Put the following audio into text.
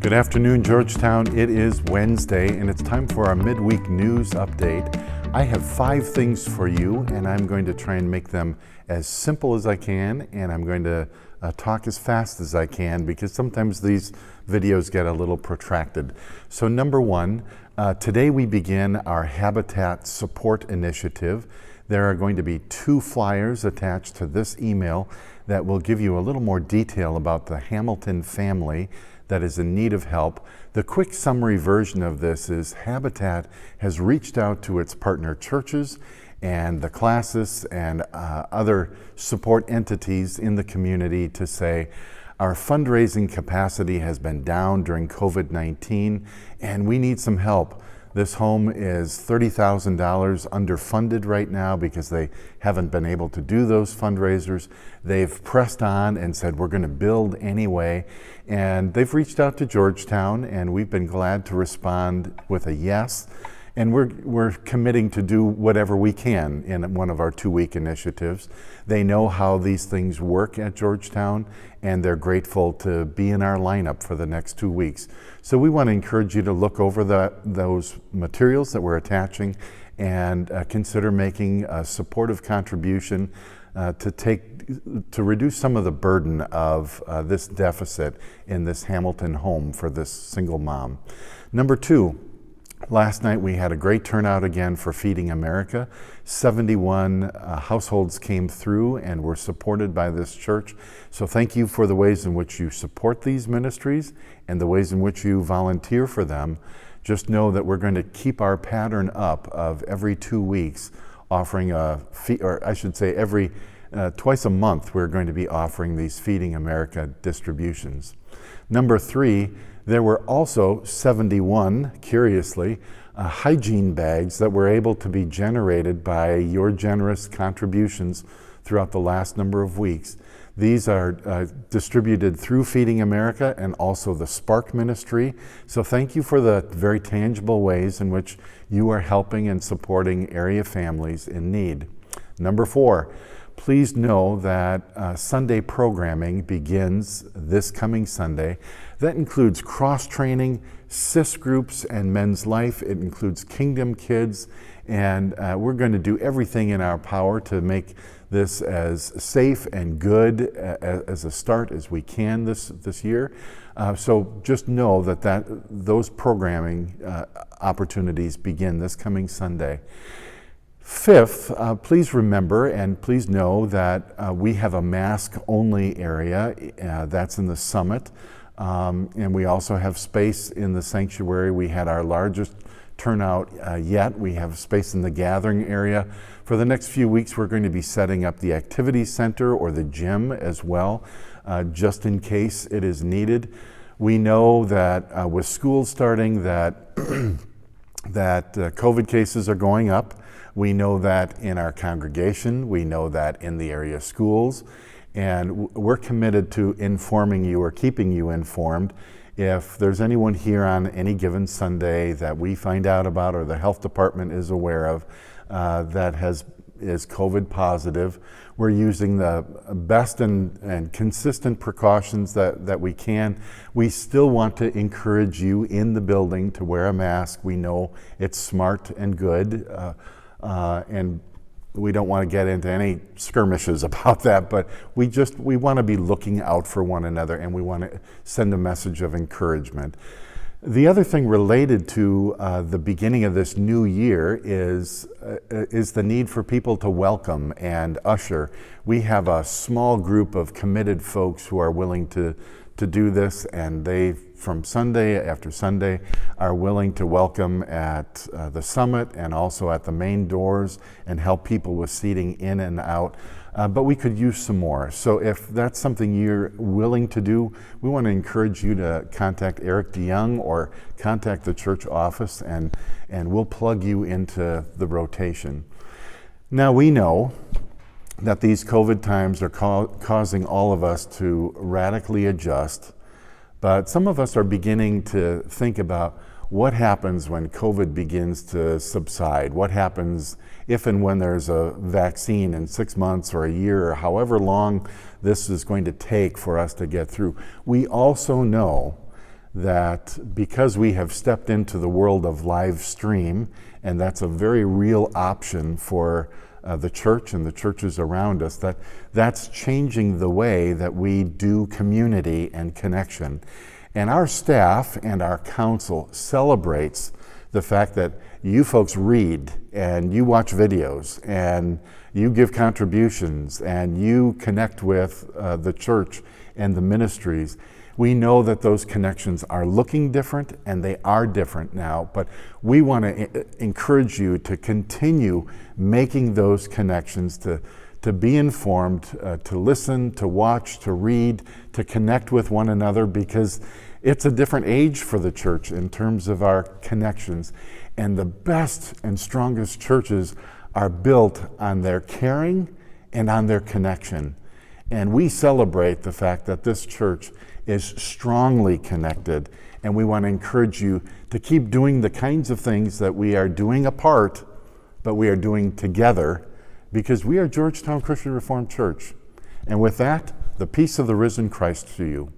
Good afternoon, Georgetown. It is Wednesday, and it's time for our midweek news update. I have 5 things for you, and I'm going to try and make them as simple as I can, and I'm going to talk as fast as I can because sometimes these videos get a little protracted. So number 1, today we begin our Habitat Support Initiative. There are going to be 2 flyers attached to this email that will give you a little more detail about the Hamilton family that is in need of help. The quick summary version of this is Habitat has reached out to its partner churches and the classes and other support entities in the community to say, our fundraising capacity has been down during COVID-19 and we need some help. This home is $30,000 underfunded right now because they haven't been able to do those fundraisers. They've pressed on and said, we're going to build anyway. And they've reached out to Georgetown, and we've been glad to respond with a yes. And we're committing to do whatever we can in one of our 2-week initiatives. They know how these things work at Georgetown, and they're grateful to be in our lineup for the next 2 weeks. So we want to encourage you to look over those materials that we're attaching and consider making a supportive contribution to reduce some of the burden of this deficit in this Hamilton home for this single mom. Number 2, last night we had a great turnout again for Feeding America. 71 households came through and were supported by this church. So thank you for the ways in which you support these ministries and the ways in which you volunteer for them. Just know that we're going to keep our pattern up of every 2 weeks offering every twice a month we're going to be offering these Feeding America distributions. Number 3, there were also 71, curiously, hygiene bags that were able to be generated by your generous contributions throughout the last number of weeks. These are distributed through Feeding America and also the Spark Ministry. So thank you for the very tangible ways in which you are helping and supporting area families in need. Number 4, please know that Sunday programming begins this coming Sunday. That includes cross-training, CIS groups, and Men's Life. It includes Kingdom Kids, and we're going to do everything in our power to make this as safe and good as a start as we can this year. So just know that those programming opportunities begin this coming Sunday. 5th, please remember and please know that we have a mask-only area that's in the summit, and we also have space in the sanctuary. We had our largest turnout yet. We have space in the gathering area. For the next few weeks, we're going to be setting up the activity center or the gym as well, just in case it is needed. We know that with school starting that COVID cases are going up. We know that in our congregation, we know that in the area schools, and we're committed to informing you or keeping you informed. If there's anyone here on any given Sunday that we find out about or the health department is aware of that is COVID positive, we're using the best and consistent precautions that we can. We still want to encourage you in the building to wear a mask. We know it's smart and good. And we don't want to get into any skirmishes about that, but we want to be looking out for one another, and we want to send a message of encouragement. The other thing related to the beginning of this new year is the need for people to welcome and usher. We have a small group of committed folks who are willing to do this, and they, from Sunday after Sunday, are willing to welcome at the summit and also at the main doors and help people with seating in and out. But we could use some more. So if that's something you're willing to do, we want to encourage you to contact Eric DeYoung or contact the church office, and we'll plug you into the rotation. Now we know that these COVID times are causing all of us to radically adjust, but some of us are beginning to think about what happens when COVID begins to subside. What happens if and when there's a vaccine in 6 months or a year or however long this is going to take for us to get through. We also know that because we have stepped into the world of live stream, and that's a very real option for the church and the churches around us, that's changing the way that we do community and connection. And our staff and our council celebrates the fact that you folks read and you watch videos and you give contributions and you connect with the church and the ministries. We know that those connections are looking different, and they are different now, but we want to encourage you to continue making those connections, to be informed, to listen, to watch, to read, to connect with one another, because it's a different age for the church in terms of our connections. And the best and strongest churches are built on their caring and on their connection. And we celebrate the fact that this church is strongly connected, and we want to encourage you to keep doing the kinds of things that we are doing apart, but we are doing together, because we are Georgetown Christian Reformed Church. And with that, the peace of the risen Christ to you.